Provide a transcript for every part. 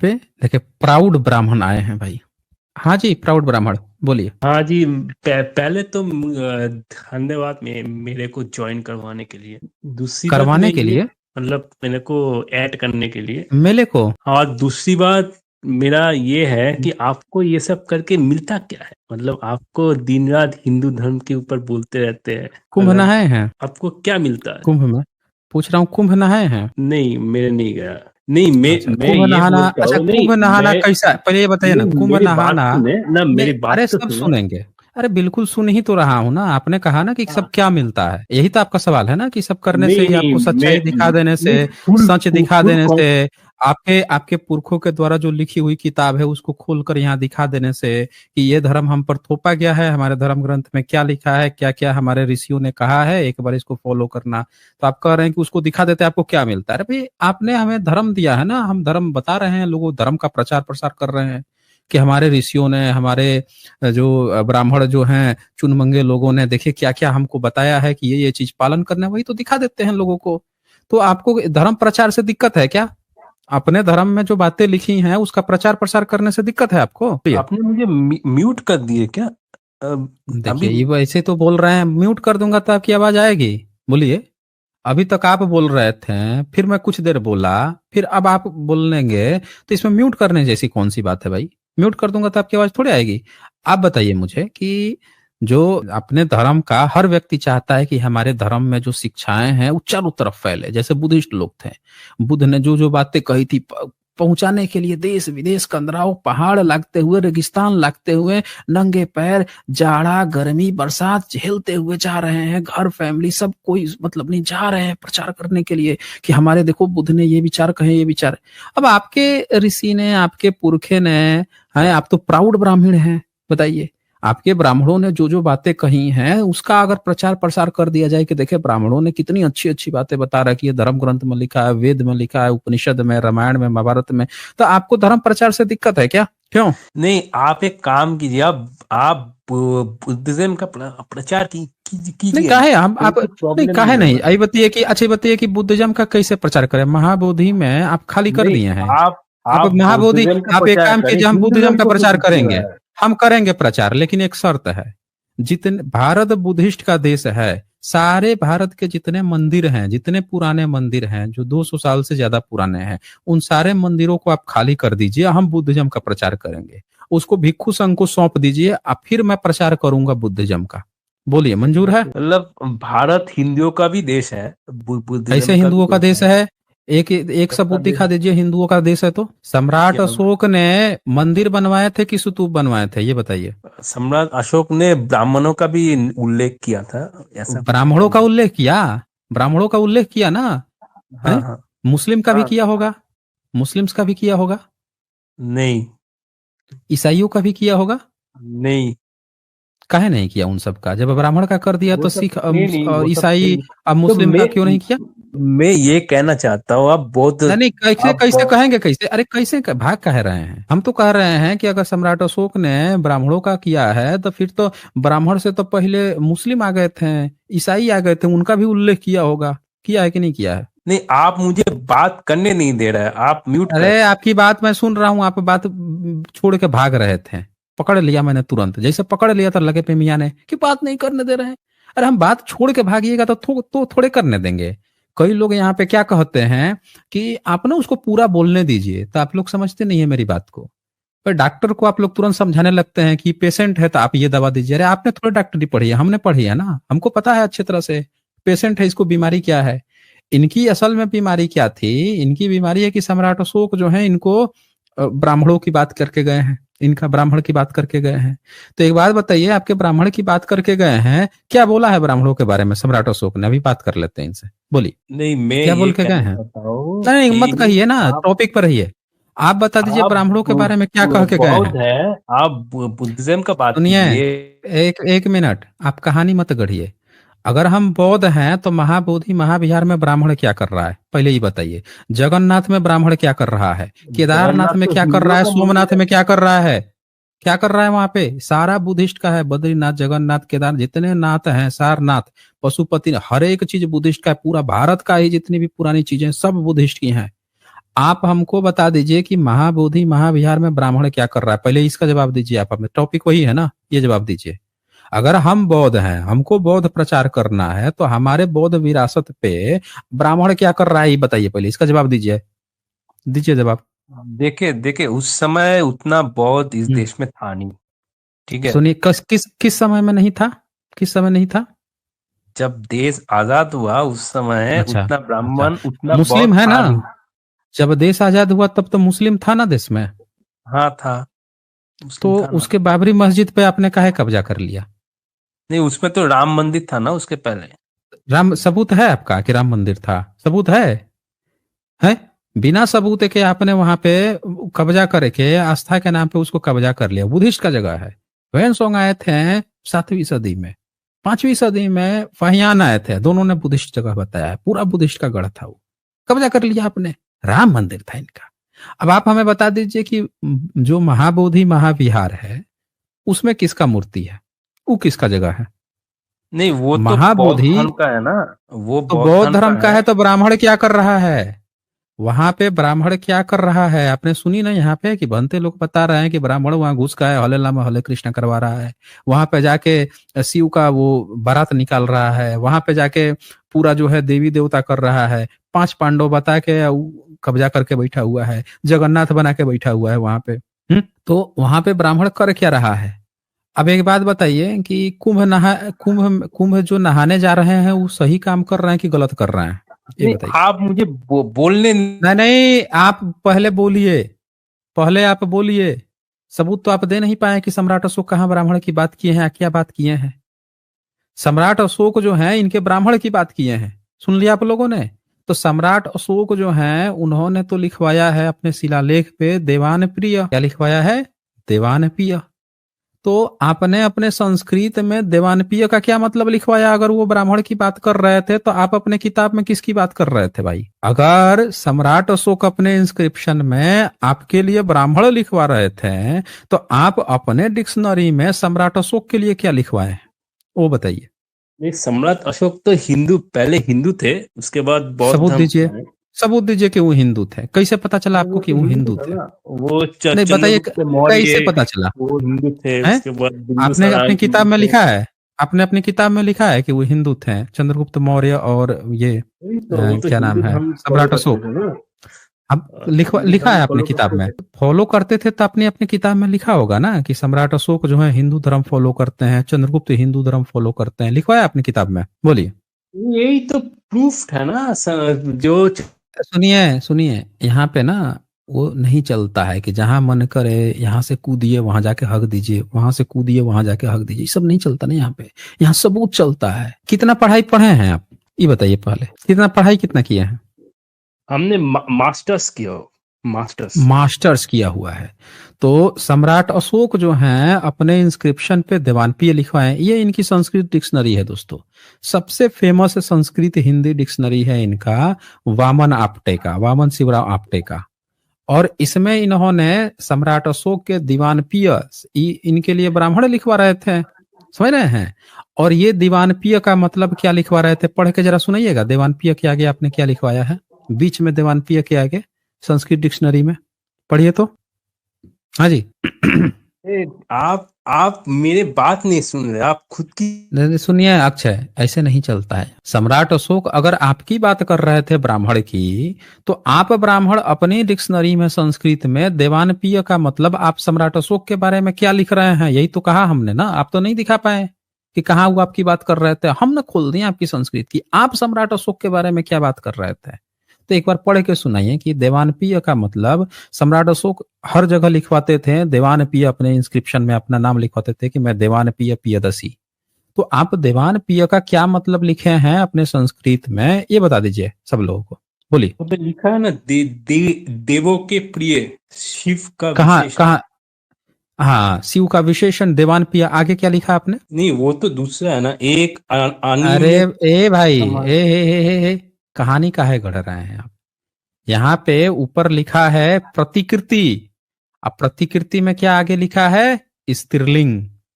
पे देखिए प्राउड ब्राह्मण आए हैं भाई। हाँ जी, प्राउड ब्राह्मण बोलिए। हाँ जी। पहले तो धन्यवाद मेरे को ज्वाइन करवाने के लिए। दूसरी बात मैं करवाने के ये, लिए मतलब मेरे को ऐड करने के लिए। मेले को? और दूसरी बात मेरा ये है कि आपको ये सब करके मिलता क्या है? मतलब आपको दिन रात हिंदू धर्म के ऊपर बोलते रहते हैं, कुंभ मतलब नहाए हैं? आपको क्या मिलता है? कुंभ में पूछ रहा हूँ, कुंभ नहाए हैं? नहीं, मेरे नहीं गया। नहीं, अच्छा, मैं कुंभ ये नहाना, बोलता अच्छा हूँ। नहीं कुंभ नहाना मैं कैसा, पहले ये बताइए ना, नहीं, कुंभ मेरी बात नहाना। सुने ना, नहीं, मेरी बात अरे तो सब सुने। सुनेंगे। अरे बिल्कुल सुन ही तो रहा हूँ ना, आपने कहा ना कि सब हाँ। क्या मिलता है, यही तो आपका सवाल है ना, कि सब करने से नहीं ही, नहीं, आपको मैं सच्चाई दिखा देने नहीं, से, फुल सच दिखा फुल देने से, आपके आपके पुरखों के द्वारा जो लिखी हुई किताब है उसको खोलकर यहाँ दिखा देने से कि ये धर्म हम पर थोपा गया है, हमारे धर्म ग्रंथ में क्या लिखा है, क्या क्या हमारे ऋषियों ने कहा है, एक बार इसको फॉलो करना। तो आप कह रहे हैं कि उसको दिखा देते हैं, आपको क्या मिलता है? अरे भाई, आपने हमें धर्म दिया है ना, हम धर्म बता रहे हैं, लोगों धर्म का प्रचार प्रसार कर रहे हैं कि हमारे ऋषियों ने, हमारे जो ब्राह्मण जो हैं, चुनमंगे लोगों ने, देखिए क्या क्या हमको बताया है कि ये चीज पालन करना है, वही तो दिखा देते हैं लोगों को। तो आपको धर्म प्रचार से दिक्कत है क्या? अपने धर्म में जो बातें लिखी हैं उसका प्रचार प्रसार करने से दिक्कत है आपको? ये आपने मुझे म्यूट कर दिए क्या? अभी देखिए, ये वैसे तो बोल रहे हैं, म्यूट कर दूंगा तो आपकी आवाज आएगी। बोलिए। अभी तक आप बोल रहे थे, फिर मैं कुछ देर बोला, फिर अब आप बोलेंगे, तो इसमें म्यूट करने जैसी कौन सी बात है भाई? म्यूट कर दूंगा तो आपकी आवाज थोड़ी आएगी। आप बताइए मुझे कि जो अपने धर्म का हर व्यक्ति चाहता है कि हमारे धर्म में जो शिक्षाएं हैं वो चारों तरफ फैले, जैसे बुद्धिस्ट लोग थे, बुद्ध ने जो जो बातें कही थी, पहुंचाने के लिए देश विदेश कंदराव, पहाड़ लागते हुए, रेगिस्तान लागते हुए, नंगे पैर, जाड़ा गर्मी बरसात झेलते हुए जा रहे हैं, घर फैमिली सब कोई मतलब नहीं, जा रहे हैं प्रचार करने के लिए कि हमारे देखो बुद्ध ने ये विचार कहे, ये विचार। अब आपके ऋषि ने, आपके पुरखे ने, हैं, आप तो प्राउड ब्राह्मण हैं, बताइए, आपके ब्राह्मणों ने जो जो बातें कही हैं उसका अगर प्रचार प्रसार कर दिया जाए कि देखिए ब्राह्मणों ने कितनी अच्छी अच्छी बातें बता रखी है, धर्म ग्रंथ में लिखा है, वेद में लिखा है, उपनिषद में, रामायण में, महाभारत में, तो आपको धर्म प्रचार से दिक्कत है क्या? क्यों? नहीं, आप एक काम कीजिए, आप बुद्धिज्म का प्रचार नहीं कीजिए ना, काहे हम कोई आप, कुछ नहीं प्रॉब्लम काहे नहीं है नहीं, हमारे। आई बताइए कि, अच्छा बताइए कि बुद्धिज्म का कैसे प्रचार करें? महाबोधि में आप खाली कर नहीं, दिए हैं। आप आप आप महाबोधि, बुद्धिज्म का आप एक प्रचार काम करें, कीजिए, हम बुद्धिज्म हिंदुज्म का को प्रचार क्यों छू करेंगे। रहा है? हम करेंगे प्रचार, लेकिन एक शर्त है। जितने भारत बुद्धिस्ट का देश है, सारे भारत के जितने मंदिर हैं, जितने पुराने मंदिर हैं जो 200 साल से ज्यादा पुराने हैं, उन सारे मंदिरों को आप खाली कर दीजिए, हम बुद्धिज्म का प्रचार करेंगे। उसको भिक्षु संघ को सौंप दीजिए, अब फिर मैं प्रचार करूंगा बुद्धिज्म का। बोलिए, मंजूर है? मतलब भारत हिंदुओं का भी देश है, कैसे बुद्धिज्म का भी हिंदुओं का देश देश है। है? एक एक सबका सबूत देश दिखा दीजिए हिंदुओं का देश है तो। सम्राट क्या? अशोक ने मंदिर बनवाए थे कि स्तूप बनवाए थे, ये बताइए। सम्राट अशोक ने ब्राह्मणों का भी उल्लेख किया था, ऐसा कुछ है ब्राह्मणों का नहीं? उल्लेख किया? ब्राह्मणों का उल्लेख किया ना? हाँ है? हाँ मुस्लिम का भी हाँ। किया होगा, मुस्लिम्स का भी किया होगा, नहीं ईसाइयों का भी किया होगा। नहीं, काहे नहीं किया उन सब का? जब ब्राह्मण का कर दिया वो तो सब सिख नहीं नहीं, और वो सब ईसाई, नहीं। अब तो मुस्लिम का क्यों नहीं किया? मैं ये कहना चाहता हूँ, आप नहीं बौद्ध, नहीं, कैसे आप कैसे कहेंगे, कैसे? अरे कैसे भाग कह रहे हैं? हम तो कह रहे हैं कि अगर सम्राट अशोक ने ब्राह्मणों का किया है तो फिर तो ब्राह्मण से तो पहले मुस्लिम आ गए थे, ईसाई आ गए थे, उनका भी उल्लेख किया होगा। किया है कि नहीं किया है? नहीं, आप मुझे बात करने नहीं दे रहे हैं, आप म्यूट कर। अरे आपकी बात मैं सुन रहा हूँ, आप बात छोड़ के भाग रहे थे। पकड़ लिया मैंने तुरंत, जैसे पकड़ लिया तो लगे पे मियाँ ने कि बात नहीं करने दे रहे हैं। अरे हम बात छोड़ के भागिएगा तो थोड़े करने देंगे। कई लोग यहाँ पे क्या कहते हैं कि आप ना उसको पूरा बोलने दीजिए, तो आप लोग समझते नहीं है मेरी बात को। पर डॉक्टर को आप लोग तुरंत समझाने लगते हैं कि पेशेंट है तो आप ये दवा दीजिए। अरे आपने थोड़ी डॉक्टरी पढ़ी है, हमने पढ़ी है ना, हमको पता है अच्छी तरह से। पेशेंट है, इसको बीमारी क्या है। इनकी असल में बीमारी क्या थी? इनकी बीमारी है कि सम्राट अशोक जो है इनको ब्राह्मणों की बात करके गए हैं, इनका ब्राह्मण की बात करके गए हैं। तो एक बात बताइए, आपके ब्राह्मण की बात करके गए हैं, क्या बोला है ब्राह्मणों के बारे में सम्राट अशोक ने? अभी बात कर लेते हैं इनसे, बोलिए। नहीं, मैं क्या ये बोल के गए कहना हैं? चाहता हूँ नहीं नहीं, मत कि कहिए ना, आप टॉपिक पर रहिए। आप बता दीजिए आप ब्राह्मणों के बारे में क्या कह के गए बौद्ध हैं। है, आप बुद्धिज्म का बात सुनिए, कीजिए। एक एक मिनट, आप कहानी मत गढ़िए। अगर हम बौद्ध हैं तो महाबोधि महाविहार में ब्राह्मण क्या कर रहा है, पहले ही बताइए। जगन्नाथ में ब्राह्मण क्या कर रहा है? केदारनाथ जगन्नाथ में तो क्या कर रहा हिंदुओं है? का सोमनाथ मंदिर है। में क्या कर रहा है? क्या कर रहा है वहां पे? सारा बुद्धिस्ट का है, बद्रीनाथ, जगन्नाथ, केदार, जितने नाथ हैं, सारनाथ, पशुपति, हर एक चीज बुद्धिस्ट का है। पूरा भारत का ही जितनी भी पुरानी चीजें सब बुद्धिस्ट की हैं। आप हमको बता दीजिए कि महाबोधि महाविहार में ब्राह्मण क्या कर रहा है, पहले इसका जवाब दीजिए। आप हमें टॉपिक वही है ना, ये जवाब दीजिए। अगर हम बौद्ध हैं, हमको बौद्ध प्रचार करना है, तो हमारे बौद्ध विरासत पे ब्राह्मण क्या कर रहा है, ये बताइए, पहले इसका जवाब दीजिए, दीजिए जवाब। देखिए देखिए, उस समय उतना बौद्ध इस हम्म, देश में था नहीं। ठीक है। सुनिए, किस समय में नहीं था, किस समय नहीं था? जब देश आजाद हुआ उस समय अच्छा, उतना अच्छा, ब्राह्मण उतना बौद्ध मुस्लिम है ना? था नहीं। जब देश आजाद हुआ तब तो मुस्लिम था ना देश में। हाँ था, तो मुस्लिम था ना। उसके बाबरी मस्जिद पे आपने काहे कब्जा कर लिया? नहीं, उसमें तो राम मंदिर था ना उसके पहले। राम सबूत है आपका कि राम मंदिर था? सबूत है? बिना सबूत के आपने वहां पे कब्जा करके आस्था के नाम पे उसको कब्जा कर लिया। बुद्धिस्ट का जगह है। वैन आए थे 7वीं सदी में, 5वीं सदी में फहियान आए थे, दोनों ने बुद्धिस्ट जगह बताया है, पूरा बुद्धिस्ट का गढ़ था वो। कब्जा कर लिया आपने, राम मंदिर था इनका। अब आप हमें बता दीजिए कि जो महाबोधि महाविहार है उसमें किसका मूर्ति है, वो किसका जगह है? नहीं, वो तो बौद्ध महाबोधि धर्म का है ना। वो तो बौद्ध बौद्ध धर्म का धर्म का है। है, तो ब्राह्मण क्या कर रहा है वहां पे? ब्राह्मण क्या कर रहा है आपने सुनी ना यहाँ पे कि बनते लोग बता रहे हैं कि ब्राह्मण वहां घुस का है, हले राम हले कृष्ण करवा रहा है। वहां पे जाके शिव का वो बारात निकाल रहा है, वहां पे जाके पूरा जो है देवी देवता कर रहा है। 5 पांडव बता के कब्जा करके बैठा हुआ है, जगन्नाथ बना के बैठा हुआ है वहां पे। तो वहां पे ब्राह्मण कर क्या रहा है? अब एक बात बताइए कि कुंभ कुंभ जो नहाने जा रहे हैं वो सही काम कर रहे हैं कि गलत कर रहे हैं, ये नहीं, बताइए। आप मुझे बोलने। नहीं नहीं, आप पहले बोलिए, पहले आप बोलिए। सबूत तो आप दे नहीं पाए कि सम्राट अशोक कहाँ ब्राह्मण की बात किए हैं, क्या बात किए हैं। सम्राट अशोक जो हैं इनके ब्राह्मण की बात किए हैं, सुन लिया आप लोगों ने? तो सम्राट अशोक जो हैं उन्होंने तो लिखवाया है अपने शिलालेख पे देवान प्रिय, क्या लिखवाया है? देवान प्रिय। तो आपने अपने संस्कृत में देवानपीय का क्या मतलब लिखवाया? अगर वो ब्राह्मण की बात कर रहे थे तो आप अपने किताब में किसकी बात कर रहे थे भाई? अगर सम्राट अशोक अपने इंस्क्रिप्शन में आपके लिए ब्राह्मण लिखवा रहे थे तो आप अपने डिक्शनरी में सम्राट अशोक के लिए क्या लिखवाए, वो बताइए। नहीं, सम्राट अशोक तो हिंदू, पहले हिंदू थे, उसके बाद बौद्ध सबूत धर्म दीजिए, आए। सबूत दीजिए कि वो हिंदू थे। कैसे पता चला हाँ, आपको वो कि तो वो हिंदू हिंदू था थे? ना। वो नहीं बताइए, चंद्रगुप्त मौर्य, कैसे पता चला वो हिंदू थे, है? उसके बाद आपने बिंदुसार अपनी किताब हिंदू में थे। लिखा है, आपने अपनी किताब में लिखा है कि वो हिंदू थे, चंद्रगुप्त मौर्य और ये वही तो, वो तो क्या नाम हिंदू है, धर्म फॉलो सम्राट करते अशोक। थे ना। अब लिखवा हिंदू लिखा धर्म है अपनी फॉलो किताब करते में? थे। फॉलो करते थे तो अपनी अपनी किताब में लिखा होगा ना कि सम्राट अशोक जो है हिंदू धर्म फॉलो करते हैं, चंद्रगुप्त हिंदू धर्म फॉलो करते हैं, लिखवाया अपनी किताब में? बोलिए। यही तो प्रूफ है ना, जो सुनिए सुनिए, यहाँ पे ना वो नहीं चलता है कि जहां मन करे यहाँ से कूदिए वहां जाके हक दीजिए, वहां से कूदिए वहां जाके हक दीजिए, ये सब नहीं चलता ना यहाँ पे। यहाँ सबूत चलता है। कितना पढ़ाई पढ़े हैं आप, ये बताइए पहले, कितना पढ़ाई कितना किए हैं? हमने मास्टर्स किया हो, मास्टर्स। मास्टर्स किया हुआ है। तो सम्राट अशोक जो हैं अपने इंस्क्रिप्शन पे देवानपीय लिखवाए, ये इनकी संस्कृत डिक्शनरी है दोस्तों। सबसे फेमस संस्कृत हिंदी डिक्शनरी है इनका वामन आप्टे का, वामन शिवराव आप्टे का। और इसमें इन्होंने सम्राट अशोक के दीवानपीय इनके लिए ब्राह्मण लिखवा रहे थे, समझ रहे हैं? और ये दीवानपीय का मतलब क्या लिखवा रहे थे, पढ़ के जरा सुनाइएगा। देवानपीय के आगे आपने क्या लिखवाया है, बीच में देवानपीय के आगे संस्कृत डिक्शनरी में, पढ़िए तो। हाँ जी। आप मेरे बात नहीं सुन रहे, आप खुद की। सुनिए अक्षय, ऐसे नहीं चलता है। सम्राट अशोक अगर आपकी बात कर रहे थे ब्राह्मण की, तो आप ब्राह्मण अपनी डिक्शनरी में संस्कृत में देवानपीय का मतलब आप सम्राट अशोक के बारे में क्या लिख रहे हैं, यही तो कहा हमने ना। आप तो नहीं दिखा पाए कि कहाँ वो आपकी बात कर रहे थे, हमने खोल दिया आपकी संस्कृत की, आप सम्राट अशोक के बारे में क्या बात कर रहे थे। तो एक बार पढ़ के सुनाइए कि देवानपीय का मतलब सम्राट अशोक हर जगह लिखवाते थे देवानपीय, अपने इंस्क्रिप्शन में अपना नाम लिखवाते थे कि मैं देवानपीय पियदसी। तो आप देवानपीय का क्या मतलब लिखे हैं अपने संस्कृत में, ये बता दीजिए सब लोगों को, बोलिए। तो लिखा है ना, देवों के प्रिय शिव का कहाँ विशेषण। कहाँ? हाँ, शिव का विशेषण देवानपीय, आगे क्या लिखा आपने? नहीं, वो तो दूसरा है ना, एक अरे अनियमित ए भाई, समाज। कहानी काहे गढ़ रहे हैं आप? यहाँ पे ऊपर लिखा है प्रतिकृति। अब प्रतिकृति में क्या आगे लिखा है? स्त्रीलिंग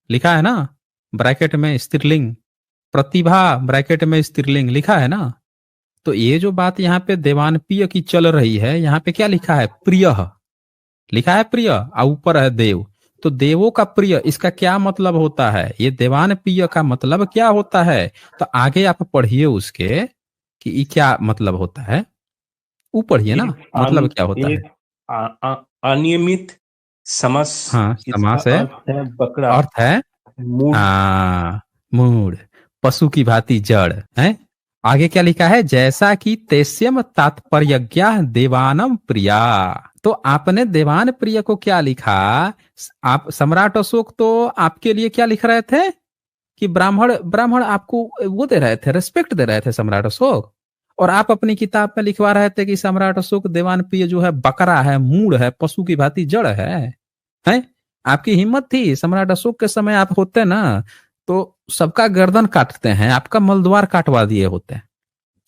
लिखा है ना, ब्रैकेट में स्त्रीलिंग। प्रतिभा ब्रैकेट में स्त्रीलिंग लिखा है ना। तो ये जो बात यहाँ पे देवानप्रिय की चल रही है, यहाँ पे क्या लिखा है? प्रिय लिखा है, प्रिय और ऊपर है देव। तो देवों का प्रिय, इसका क्या मतलब होता है? ये देवान प्रिय का मतलब क्या होता है? तो आगे आप पढ़िए उसके कि ये क्या मतलब होता है, वो पढ़िए ना, मतलब क्या होता है। एक अनियमित समास, हाँ, इसका समास है, अर्थ है बकरा, अर्थ है, मूड। हाँ, मूड, पशु की भांति जड़ है। आगे क्या लिखा है? जैसा कि तेस्यम तात्पर्यज्ञा देवानम प्रिया। तो आपने देवान प्रिय को क्या लिखा? आप सम्राट अशोक तो आपके लिए क्या लिख रहे थे कि ब्राह्मण ब्राह्मण आपको वो दे रहे थे, रिस्पेक्ट दे रहे थे सम्राट अशोक। और आप अपनी किताब में लिखवा रहे थे कि सम्राट अशोक देवान प्रिय जो है बकरा है, मूड है, पशु की भांति जड़ है? आपकी हिम्मत थी, सम्राट अशोक के समय आप होते ना तो सबका गर्दन काटते हैं, आपका मलद्वार काटवा दिए होते।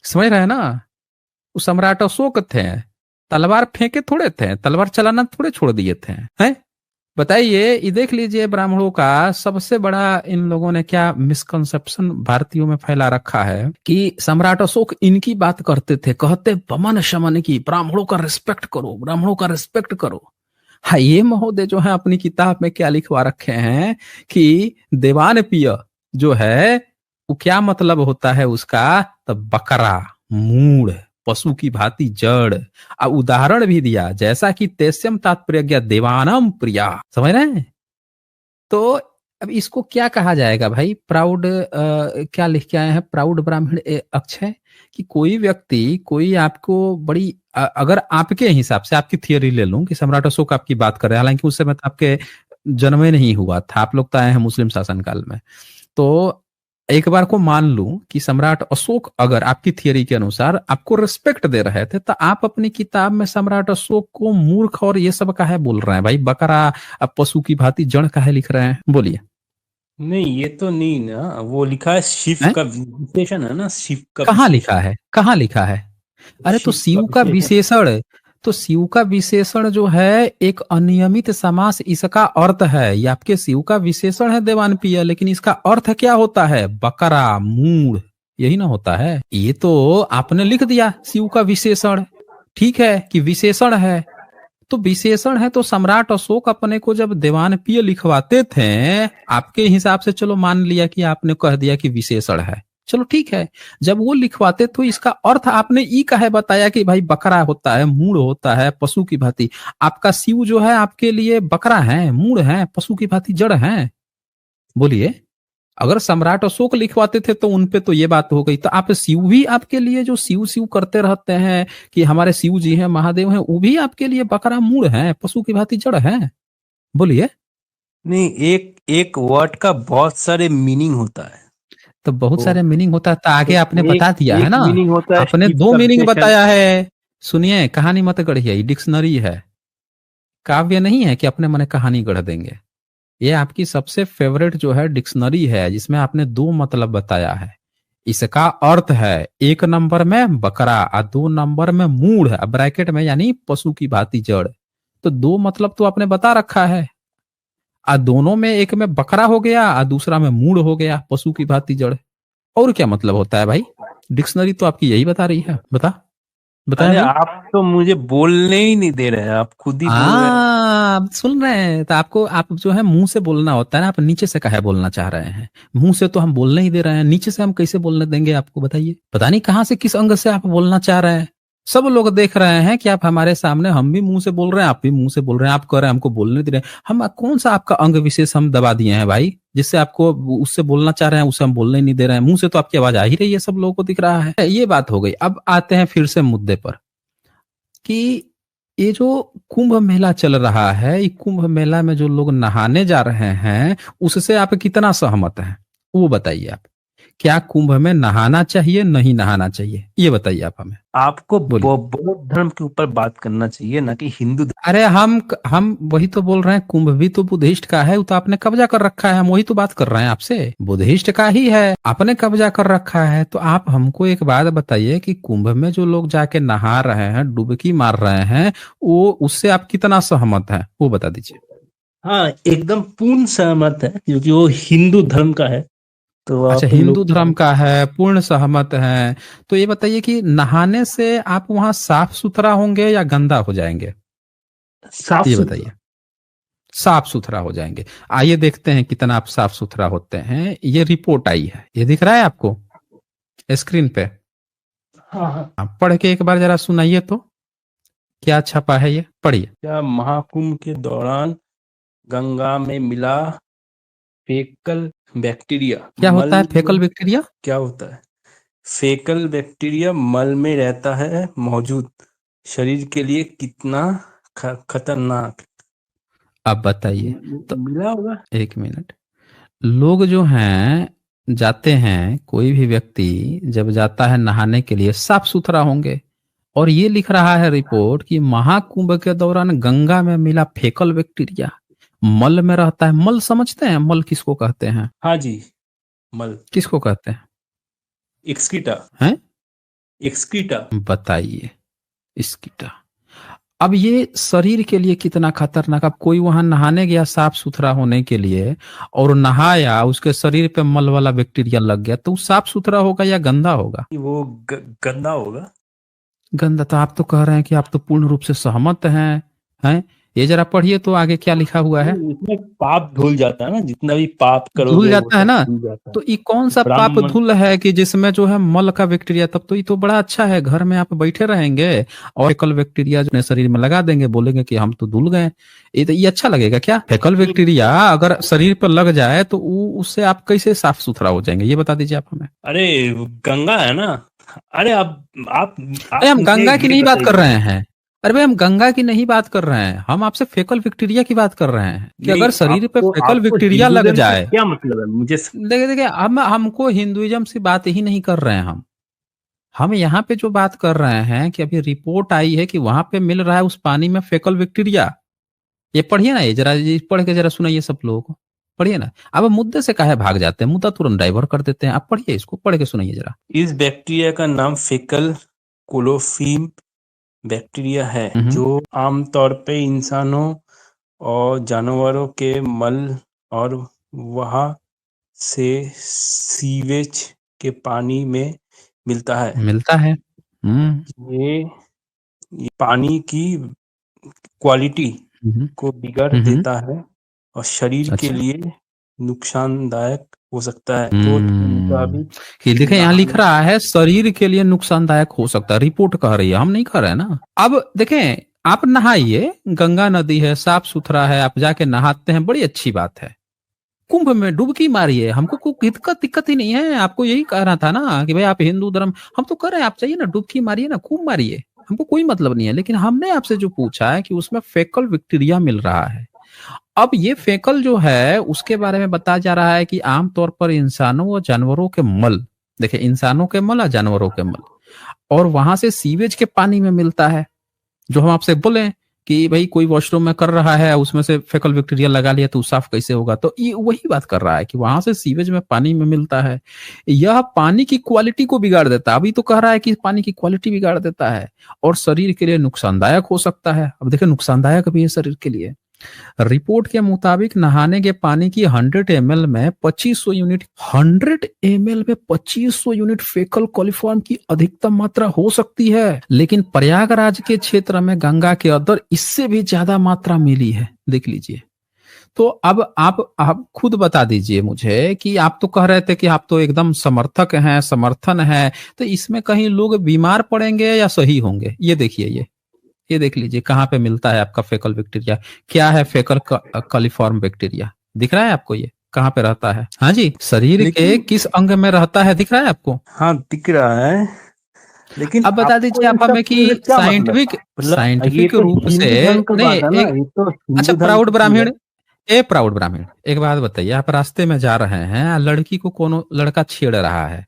समझ रहे हैं ना? वो सम्राट अशोक थे, तलवार फेंके थोड़े थे, तलवार चलाना थोड़े छोड़ दिए थे, हैं? बताइए, ये देख लीजिए ब्राह्मणों का सबसे बड़ा इन लोगों ने क्या मिसकंसेप्शन भारतीयों में फैला रखा है कि सम्राट अशोक इनकी बात करते थे, कहते बमन शमन की, ब्राह्मणों का रिस्पेक्ट करो, ब्राह्मणों का रिस्पेक्ट करो। हाँ, ये महोदय जो है अपनी किताब में क्या लिखवा रखे हैं कि देवान पिय जो है वो क्या मतलब होता है उसका? तो बकरा, मूढ़, पशु की भांति जड़। अब उदाहरण भी दिया, जैसा कि तेस्यम तात्पर्य देवानम प्रिया। समझ रहे हैं? तो अब इसको क्या कहा जाएगा भाई? प्राउड, क्या लिख के आए हैं? प्राउड ब्राह्मण अक्षय, कि कोई व्यक्ति, कोई आपको बड़ी अगर आपके हिसाब से, आपकी थियोरी ले लूं कि सम्राट अशोक आपकी बात कर रहे हैं, हालांकि उस समय तो आपके जन्म ही नहीं हुआ था, आप लोग तो आए हैं मुस्लिम शासनकाल में। तो एक बार को मान लूं कि सम्राट अशोक अगर आपकी थियोरी के अनुसार आपको रिस्पेक्ट दे रहे थे, तो आप अपनी किताब में सम्राट अशोक को मूर्ख और ये सब काहे बोल रहे हैं भाई? बकरा, अब पशु की भांति जड़ काहे लिख रहे हैं? बोलिए। नहीं, ये तो नहीं ना, वो लिखा है शिव हैं? का विशेषण है ना, शिव का कहाँ लिखा विशेषण। है? कहाँ लिखा है? अरे तो शिव का शिव का विशेषण। विशेषण, तो शिव का विशेषण जो है एक अनियमित समास, इसका अर्थ है, ये आपके शिव का विशेषण है देवानप्रिय, लेकिन इसका अर्थ क्या होता है? बकरा, मूढ़, यही ना होता है? ये तो आपने लिख दिया शिव का विशेषण, ठीक है कि विशेषण है। तो विशेषण है तो सम्राट अशोक अपने को जब देवानप्रिय लिखवाते थे, आपके हिसाब से चलो मान लिया कि आपने कह दिया कि विशेषण है, चलो ठीक है। जब वो लिखवाते तो इसका अर्थ आपने ई काहे बताया कि भाई बकरा होता है, मूढ़ होता है, पशु की भांति? आपका शिव जो है आपके लिए बकरा है, मूढ़ है, पशु की भांति जड़ है? बोलिए। अगर सम्राट अशोक लिखवाते थे तो उनपे तो ये बात हो गई, तो आप शिव भी आपके लिए जो शिव शिव करते रहते हैं कि हमारे शिव जी हैं, महादेव हैं, वो भी आपके लिए बकरा, मूढ़ है, पशु की भांति जड़ है? बोलिए। नहीं, एक एक वर्ड का बहुत सारे मीनिंग होता है। तो बहुत तो सारे मीनिंग होता है, तो आगे आपने बता एक दिया है एक ना। मीनिंग होता है आपने शिव दो का मीनिंग विशेषण। बताया है। सुनिए, कहानी मत गढ़िए, ये डिक्शनरी है, काव्य नहीं है कि अपने मन कहानी गढ़ देंगे। ये आपकी सबसे फेवरेट जो है डिक्शनरी है, जिसमें आपने दो मतलब बताया है। इसका अर्थ है एक नंबर में बकरा और दो नंबर में मूढ़, ब्रैकेट में यानी पशु की भांति जड़। तो दो मतलब तो आपने बता रखा है, और दोनों में एक में बकरा हो गया और दूसरा में मूढ़ हो गया, पशु की भांति जड़। और क्या मतलब होता है भाई? डिक्शनरी तो आपकी यही बता रही है। बताया अरे, भाई। आप तो मुझे बोलने ही नहीं दे रहे हैं, आप खुद ही बोल रहे हैं। आप सुन रहे हैं तो आपको, आप जो है मुंह से बोलना होता है ना, आप नीचे से काहे बोलना चाह रहे हैं? मुंह से तो हम बोलने ही दे रहे हैं, नीचे से हम कैसे बोलने देंगे आपको? बताइए। पता नहीं कहाँ से, किस अंग से आप बोलना चाह रहे हैं। सब लोग देख रहे हैं कि आप हमारे सामने, हम भी मुंह से बोल रहे हैं, आप भी मुंह से बोल रहे हैं, आप कह रहे हैं हमको बोलने दे रहे हैं। हम कौन सा आपका अंग विशेष हम दबा दिए हैं भाई, जिससे आपको उससे बोलना चाह रहे हैं, उससे हम बोलने ही नहीं दे रहे हैं? मुंह से तो आपकी आवाज आ ही रही है, सब लोगों को दिख रहा है। ये बात हो गई। अब आते हैं फिर से मुद्दे पर कि ये जो कुंभ मेला चल रहा है, ये कुंभ मेला में जो लोग नहाने जा रहे हैं, उससे आप कितना सहमत हैं? वो बताइए आप। क्या कुंभ में नहाना चाहिए, नहीं नहाना चाहिए, ये बताइए आप हमें। आपको बोलिए। बौद्ध धर्म के ऊपर बात करना चाहिए, ना कि हिंदू धर्म। अरे हम वही तो बोल रहे हैं, कुंभ भी तो बुद्धिस्ट का है, वो तो आपने कब्जा कर रखा है, हम वही तो बात कर रहे हैं आपसे, बुद्धिस्ट का ही है, आपने कब्जा कर रखा है। तो आप हमको एक बात बताइए कि कुंभ में जो लोग जाके नहा रहे हैं, डुबकी मार रहे हैं, वो उससे आप कितना सहमत हैं, वो बता दीजिए। हाँ, एकदम पूर्ण सहमत है, क्योंकि वो हिंदू धर्म का है। तो अच्छा, आप हिंदू लोग धर्म का है, पूर्ण सहमत है। तो ये बताइए कि नहाने से आप वहां साफ सुथरा होंगे या गंदा हो जाएंगे? साफ ये सुथरा। बताइए। साफ सुथरा हो जाएंगे। आइए देखते हैं कितना आप साफ सुथरा होते हैं। ये रिपोर्ट आई है, ये दिख रहा है आपको स्क्रीन पे? हाँ हाँ। आप पढ़ के एक बार जरा सुनाइए तो, क्या छपा है, ये पढ़िए। क्या महाकुंभ के दौरान गंगा में मिला फेकल बैक्टीरिया क्या होता है मल फेकल में। बैक्टीरिया? क्या होता है? फेकल बैक्टीरिया मल में रहता है मौजूद, शरीर के लिए कितना खतरनाक। अब बताइए। तो मिला होगा। एक मिनट। लोग जो हैं, जाते हैं, कोई भी व्यक्ति जब जाता है नहाने के लिए साफ सुथरा होंगे। और ये लिख रहा है रिपोर्ट कि महाकुंभ के दौरान गंगा में मिला फेकल बैक्टीरिया मल में रहता है। मल समझते हैं? मल किसको कहते हैं? हाँ जी, मल। किसको कहते हैं? एक्सक्रीटा। हैं? एक्सक्रीटा। बताइए। इसकी अब ये शरीर के लिए कितना खतरनाक। अब कोई वहां नहाने गया साफ सुथरा होने के लिए और नहाया, उसके शरीर पे मल वाला बैक्टीरिया लग गया, तो वो साफ सुथरा होगा या गंदा होगा? वो गंदा होगा। गंदा। तो आप तो कह रहे हैं कि आप तो पूर्ण रूप से सहमत हैं? ये जरा पढ़िए तो आगे क्या लिखा हुआ है। इसमें पाप धुल जाता है ना, जितना भी पाप धुल करोगे वो जाता है सब ना? धुल जाता है। तो ये कौन सा पाप ब्राह्मण। धुल है कि जिसमें जो है मल का बैक्टीरिया? तब तो ये तो बड़ा अच्छा है, घर में आप बैठे रहेंगे और फेकल बैक्टीरिया अपने शरीर में लगा देंगे, बोलेंगे कि हम तो धुल गए। ये अच्छा लगेगा क्या? फेकल बैक्टीरिया अगर शरीर पर लग जाए तो उससे आप कैसे साफ सुथरा हो जाएंगे, ये बता दीजिए आप हमें। अरे गंगा है ना। अरे आप अरे आप हम मुझे गंगा की ये नहीं बात कर बताइए। रहे हैं। अरे भाई हम गंगा की नहीं बात कर रहे हैं, हम आपसे फेकल बैक्टीरिया की बात कर रहे हैं कि नहीं, अगर शरीर पे आपको फेकल आपको बैक्टीरिया लग हिंदुइज्म से जाए। क्या मतलब है मुझे देखिए देखिए, हम हमको हिंदुइज्म से बात ही नहीं कर रहे हैं हम यहाँ पे जो बात कर रहे हैं कि अभी रिपोर्ट आई है कि वहां पे मिल रहा है उस पानी में फेकल बैक्टीरिया। ये पढ़िए ना, ये जरा, ये पढ़ के जरा सुनाइए सब लोगों को। पढ़िए ना। अब मुद्दे से काहे भाग जाते हैं, मुद्दा तुरंत डाइवर्ट कर देते हैं। आप पढ़िए, इसको पढ़ के सुनाइए जरा। इस बैक्टीरिया का नाम फेकल कोलोफीम बैक्टीरिया है, हम्म। जो आमतौर पे इंसानों और जानवरों के मल और वहां से सीवेज के पानी में मिलता है। मिलता है। ये ये पानी की क्वालिटी हम्म। को बिगाड़ हम्म। देता है और शरीर के अच्छा। लिए नुकसानदायक हो सकता है। रिपोर्ट के हम्म। मुताबिक ये देखें, यहाँ लिख नहाने। रहा है शरीर के लिए नुकसानदायक हो सकता है, रिपोर्ट कह रही है, हम नहीं कह रहे हैं ना। अब देखें, आप नहाइए, गंगा नदी है, साफ सुथरा है, आप जाके नहाते हैं, बड़ी अच्छी बात है। कुंभ में डुबकी मारिए, हमको कोई दिक्कत दिक्कत ही नहीं है। आपको यही कहना था ना कि भाई आप हिंदू धर्म, हम तो कर रहे हैं, आप चाहिए ना डुबकी मारिए ना, खूब मारिए, हमको कोई मतलब नहीं है। लेकिन हमने आपसे जो पूछा है कि उसमें फेकल बैक्टीरिया मिल रहा है। अब ये फेकल जो है उसके बारे में बताया जा रहा है कि आमतौर पर इंसानों और जानवरों के मल, देखिए इंसानों के मल और जानवरों के मल, और वहां से सीवेज के पानी में मिलता है। जो हम आपसे बोले कि भाई कोई वॉशरूम में कर रहा है, उसमें से फेकल बैक्टीरिया लगा लिया तो साफ कैसे होगा, तो ये वही बात कर रहा है कि वहां से सीवेज में पानी में मिलता है। यह पानी की क्वालिटी को बिगाड़ देता है। अभी तो कह रहा है कि पानी की क्वालिटी बिगाड़ देता है और शरीर के लिए नुकसानदायक हो सकता है। अब देखिए, नुकसानदायक भी है शरीर के लिए। रिपोर्ट के मुताबिक नहाने के पानी की 100 ml में 2500 यूनिट, 100 ml में 2500 यूनिट फेकल कोलिफॉर्म की अधिकतम मात्रा हो सकती है। लेकिन प्रयागराज के क्षेत्र में गंगा के अंदर इससे भी ज्यादा मात्रा मिली है, देख लीजिए। तो अब आप खुद बता दीजिए मुझे कि आप तो कह रहे थे कि आप तो एकदम समर्थक हैं, समर्थन है, तो इसमें कहीं लोग बीमार पड़ेंगे या सही होंगे? ये देखिए, ये देख लीजिए कहाँ पे मिलता है आपका फेकल बैक्टीरिया। क्या है फेकल कॉलिफॉर्म बैक्टीरिया? दिख रहा है आपको? ये कहाँ पे रहता है? हाँ जी, शरीर के लेकिन किस अंग में रहता है, दिख रहा है आपको? हाँ, दिख रहा है। लेकिन अब बता आपको दीजिए इन आप हमें सब कि चीजों से क्या मतलब? साइंटिफिक मतलब ये साइंटिफिक तो रूप से। हिंदू धर्म का नहीं बात है ना, एक, ये तो अच्छा हिंदू धर्म प्राउड की चीज है। ब्राह्मण, ए प्राउड ब्राह्मण, एक बात बताइए, आप रास्ते में जा रहे हैं, लड़की को कोनो लड़का छेड़ रहा है,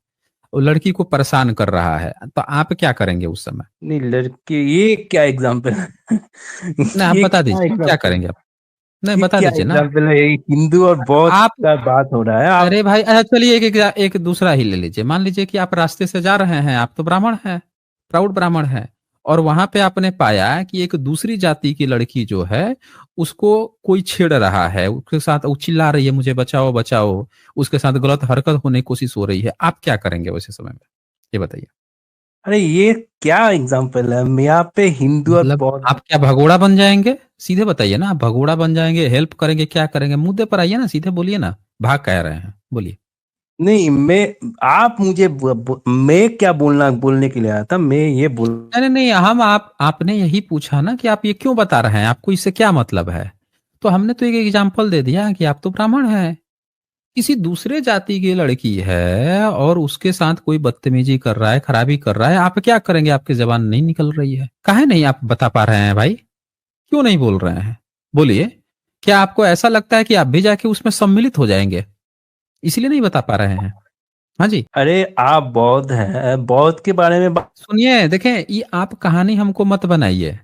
वो लड़की को परेशान कर रहा है, तो आप क्या करेंगे उस समय? नहीं, लड़के, ये क्या एग्जाम्पल है? नहीं आप ये बता क्या दीजिए क्या एग्जाम्पल है? करेंगे आप। नहीं ये बता क्या दीजिए ना। एग्जाम्पल है? ये हिंदू और बौद्ध आप, का बात हो रहा है। आप अरे भाई अच्छा चलिए एक दूसरा ही ले लीजिए। मान लीजिए कि आप रास्ते से जा रहे हैं, आप तो ब्राह्मण हैं, प्राउड ब्राह्मण हैं, और वहां पे आपने पाया कि एक दूसरी जाति की लड़की जो है उसको कोई छेड़ रहा है, उसके साथ वो चिल्ला रही है मुझे बचाओ बचाओ, उसके साथ गलत हरकत होने की कोशिश हो रही है, आप क्या करेंगे वैसे समय में, ये बताइए। अरे ये क्या एग्जाम्पल है, यहाँ पे हिंदू और मतलब बौद्ध। आप क्या भगोड़ा बन जाएंगे? सीधे बताइए ना, आप भगोड़ा बन जाएंगे, हेल्प करेंगे, क्या करेंगे? मुद्दे पर आइए ना, सीधे बोलिए ना, भाग कह रहे हैं, बोलिए। नहीं, आप मुझे मैं क्या बोलने के लिए आया था, मैं ये बोल। नहीं नहीं, हम आप आपने यही पूछा ना कि आप ये क्यों बता रहे हैं, आपको इससे क्या मतलब है। तो हमने तो एक एग्जाम्पल दे दिया कि आप तो ब्राह्मण हैं, किसी दूसरे जाति की लड़की है और उसके साथ कोई बदतमीजी कर रहा है, खराबी कर रहा है, आप क्या करेंगे? आपकी जबान नहीं निकल रही है, काहे नहीं आप बता पा रहे हैं भाई? क्यों नहीं बोल रहे हैं, बोलिए। क्या आपको ऐसा लगता है कि आप भी जाके उसमें सम्मिलित हो जाएंगे, इसलिए नहीं बता पा रहे हैं? हाँ जी। अरे आप बौद्ध हैं, बौद्ध के बारे में सुनिए, देखें, ये आप कहानी हमको मत बनाइए।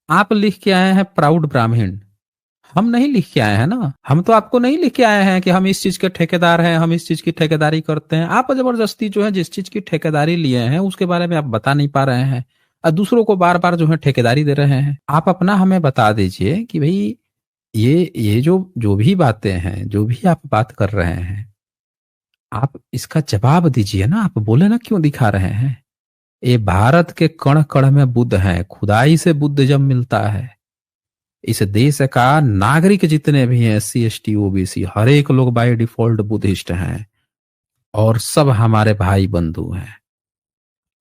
आप लिख के आए हैं प्राउड ब्राह्मण, हम नहीं लिख के आए हैं ना, हम तो आपको नहीं लिख के आए हैं कि हम इस चीज के ठेकेदार हैं, हम इस चीज की ठेकेदारी करते हैं। आप जबरदस्ती जो है जिस चीज की ठेकेदारी लिए हैं उसके बारे में आप बता नहीं पा रहे हैं, और दूसरों को बार बार जो है ठेकेदारी दे रहे हैं। आप अपना हमें बता दीजिए कि भाई ये जो जो भी बातें हैं, जो भी आप बात कर रहे हैं, आप इसका जवाब दीजिए ना। आप बोले ना क्यों दिखा रहे हैं? ये भारत के कण कण में बुद्ध हैं, खुदाई से बुद्ध जब मिलता है, इस देश का नागरिक जितने भी हैं, एससी एसटी ओबीसी, हर एक लोग बाय डिफॉल्ट बुद्धिस्ट हैं, और सब हमारे भाई बंधु हैं।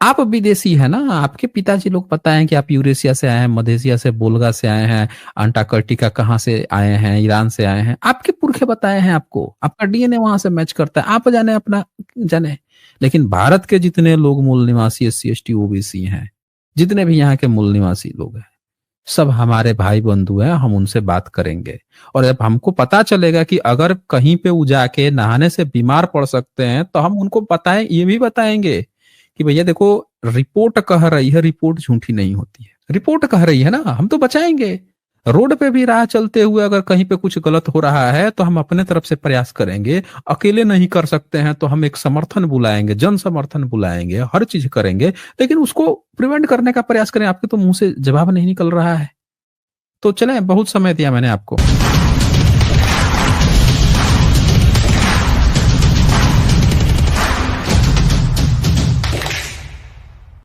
आप विदेशी है ना, आपके पिताजी लोग पता है कि आप यूरेशिया से आए हैं, मध्य एशिया से, बोल्गा से आए हैं, अंटार्कटिका कहाँ से आए हैं, ईरान से आए हैं, आपके पुरखे बताए हैं आपको, आपका डीएनए वहां से मैच करता है, आप जाने अपना जाने। लेकिन भारत के जितने लोग मूल निवासी एससी एसटी ओबीसी हैं, जितने भी यहाँ के मूल निवासी लोग हैं, सब हमारे भाई बंधु हैं, हम उनसे बात करेंगे। और जब हमको पता चलेगा कि अगर कहीं पे वो जाके नहाने से बीमार पड़ सकते हैं, तो हम उनको बताएं, ये भी बताएंगे कि भैया देखो, रिपोर्ट कह रही है, रिपोर्ट झूठी नहीं होती है, रिपोर्ट कह रही है ना, हम तो बचाएंगे। रोड पे भी राह चलते हुए अगर कहीं पे कुछ गलत हो रहा है तो हम अपने तरफ से प्रयास करेंगे, अकेले नहीं कर सकते हैं तो हम एक समर्थन बुलाएंगे, जन समर्थन बुलाएंगे, हर चीज करेंगे, लेकिन उसको प्रिवेंट करने का प्रयास करें। आपके तो मुंह से जवाब नहीं निकल रहा है। तो चलें, बहुत समय दिया मैंने आपको।